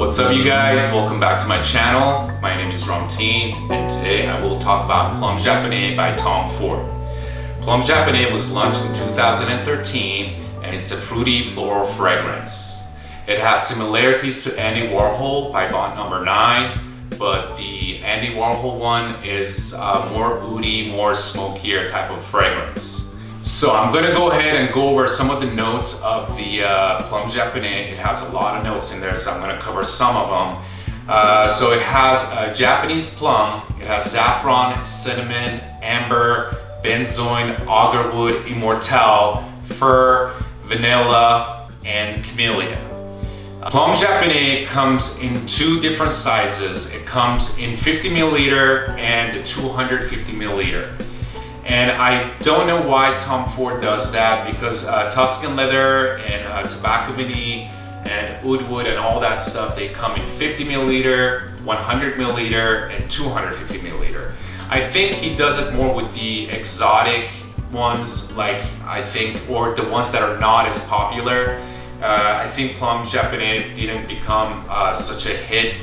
What's up you guys? Welcome back to my channel. My name is Ramteen and today I will talk about Plum Japonais by Tom Ford. Plum Japonais was launched in 2013 and it's a fruity floral fragrance. It has similarities to Andy Warhol by Bond Number 9, but the Andy Warhol one is more oody, more smokier type of fragrance. So I'm going to go ahead and go over some of the notes of the Plum Japonais. It has a lot of notes in there, so I'm going to cover some of them. So it has Japanese plum, it has saffron, cinnamon, amber, benzoin, agarwood, immortelle, fir, vanilla, and camellia. Plum Japonais comes in two different sizes. It comes in 50 milliliter and 250 milliliter. And I don't know why Tom Ford does that, because Tuscan leather and tobacco vanille and oud wood and all that stuff, they come in 50 milliliter, 100 milliliter, and 250 milliliter. I think he does it more with the exotic ones, like or the ones that are not as popular. I think Plum Japonais didn't become such a hit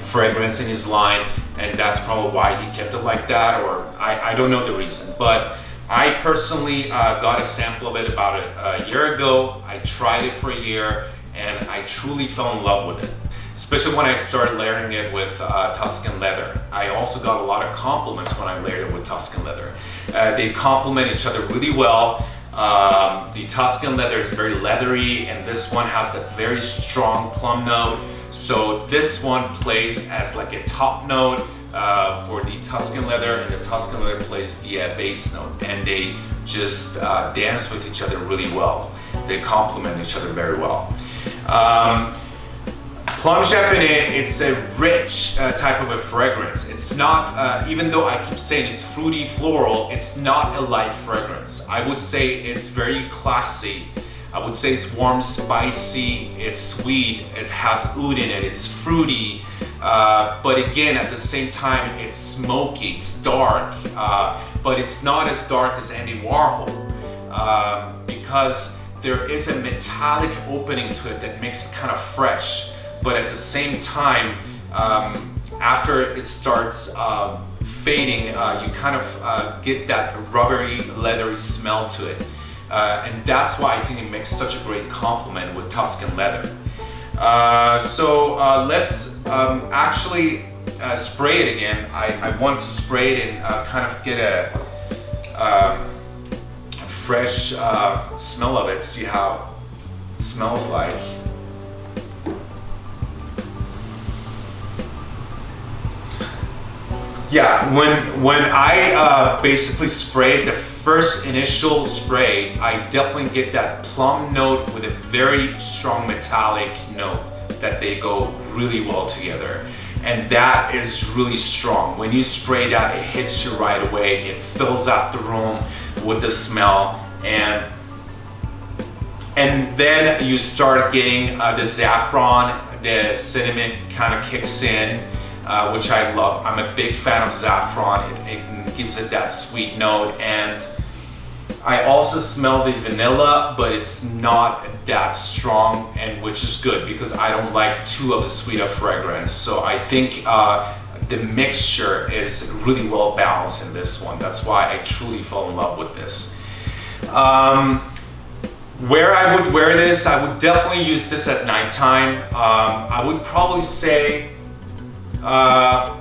fragrance in his line, and that's probably why he kept it like that, or I don't know the reason. But I personally got a sample of it about a year ago. I tried it for a year and I truly fell in love with it, especially when I started layering it with Tuscan leather. I also got a lot of compliments when I layered it with Tuscan leather. They complement each other really well. The Tuscan leather is very leathery and this one has that very strong plum note. So this one plays as like a top note for the Tuscan leather, and the Tuscan leather plays the bass note, and they just dance with each other really well. They complement each other very well. Plum Japonais, it's a rich type of a fragrance. It's not, even though I keep saying it's fruity floral, it's not a light fragrance. I would say it's very classy. I would say it's warm, spicy, it's sweet, it has oud in it, it's fruity, but again, at the same time, it's smoky, it's dark, but it's not as dark as Andy Warhol, because there is a metallic opening to it that makes it kind of fresh, but at the same time, after it starts fading, you kind of get that rubbery, leathery smell to it. And that's why I think it makes such a great complement with Tuscan leather. So let's actually spray it again. I want to spray it and kind of get a fresh smell of it, see how it smells like. Yeah, when I basically sprayed the first initial spray, I definitely get that plum note with a very strong metallic note that they go really well together. And that is really strong. When you spray that, it hits you right away. It fills out the room with the smell. And then you start getting the saffron, the cinnamon kind of kicks in, which I love. I'm a big fan of saffron. It gives it that sweet note. And I also smell the vanilla, but it's not that strong, and which is good because I don't like too of a sweet of fragrance. So I think the mixture is really well balanced in this one. That's why I truly fell in love with this. Where I would wear this, I would definitely use this at nighttime. I would probably say I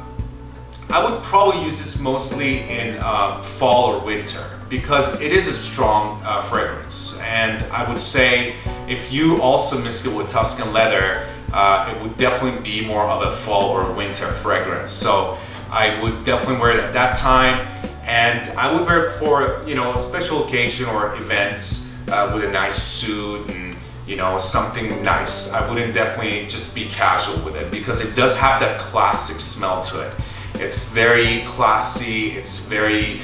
would probably use this mostly in fall or winter, because it is a strong fragrance. And I would say if you also mix it with Tuscan leather, it would definitely be more of a fall or winter fragrance. So I would definitely wear it at that time, and I would wear it for, you know, a special occasion or events with a nice suit and, you know, something nice. I wouldn't definitely just be casual with it, because it does have that classic smell to it. It's very classy, it's very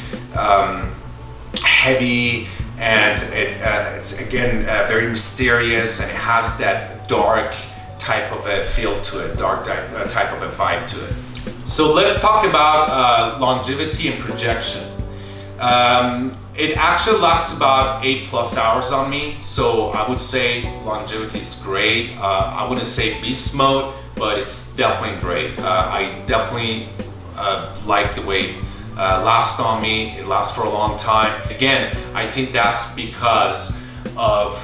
heavy, and it's again very mysterious, and it has that dark type of a feel to it, dark type of a vibe to it. So let's talk about longevity and projection. It actually lasts about 8+ hours on me, so I would say longevity is great. I wouldn't say beast mode, but it's definitely great. I definitely like the way it lasts on me. It lasts for a long time. Again, I think that's because of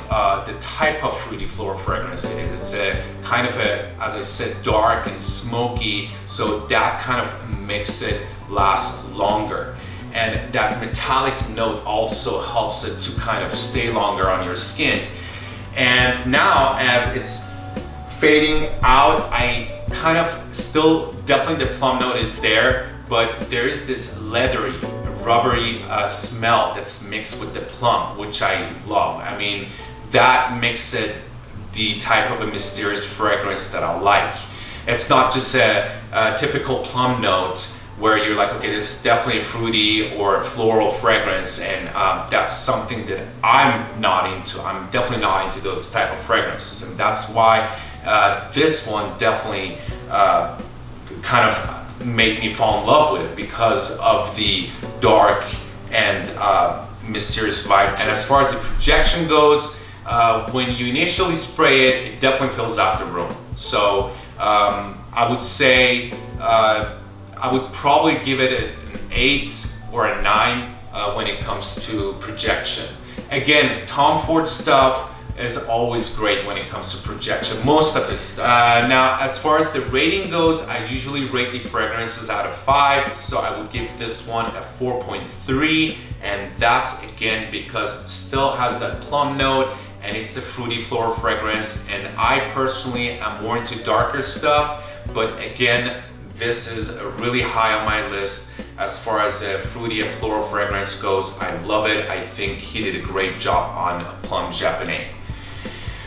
the type of fruity floral fragrance it is. It's a kind of as I said, dark and smoky, so that kind of makes it last longer. And that metallic note also helps it to kind of stay longer on your skin. And now as it's fading out, I kind of still, definitely the plum note is there, but there is this leathery, rubbery smell that's mixed with the plum, which I love. I mean, that makes it the type of a mysterious fragrance that I like. It's not just a typical plum note where you're like, okay, this is definitely a fruity or floral fragrance, and that's something that I'm not into. I'm definitely not into those type of fragrances, and that's why this one definitely kind of made me fall in love with it because of the dark and mysterious vibe. And as far as the projection goes, when you initially spray it, it definitely fills out the room. So I would say I would probably give it an 8 or a 9 when it comes to projection. Again, Tom Ford stuff is always great when it comes to projection, most of his stuff. Now, as far as the rating goes, I usually rate the fragrances out of 5, so I would give this one a 4.3, and that's again because it still has that plum note and it's a fruity floral fragrance, and I personally am more into darker stuff, but again, this is really high on my list as far as a fruity and floral fragrance goes. I love it. I think he did a great job on Plum Japonais.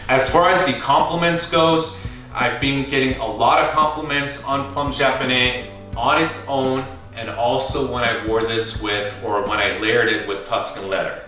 As far as the compliments goes, I've been getting a lot of compliments on Plum Japonais on its own, and also when I wore this with, or when I layered it with Tuscan leather.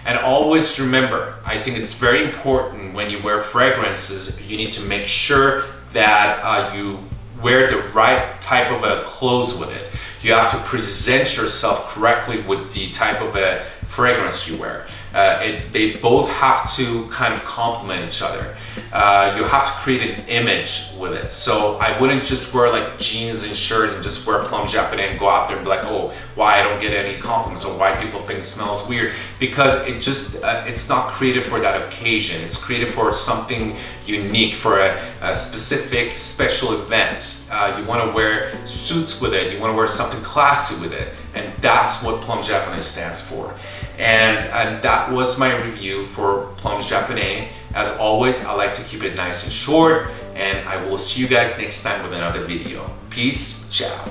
And always remember, I think it's very important when you wear fragrances, you need to make sure that you wear the right type of clothes with it. You have to present yourself correctly with the type of a fragrance you wear. They both have to kind of complement each other. You have to create an image with it. So I wouldn't just wear like jeans and shirt and just wear Plum Japonais and go out there and be like, oh, why I don't get any compliments, or why people think it smells weird. Because it just, it's not created for that occasion. It's created for something unique, for a specific special event. You want to wear suits with it. You want to wear something classy with it. And that's what Plum Japonais stands for. And that was my review for Plum Japonais. As always, I like to keep it nice and short, and I will see you guys next time with another video. Peace, ciao.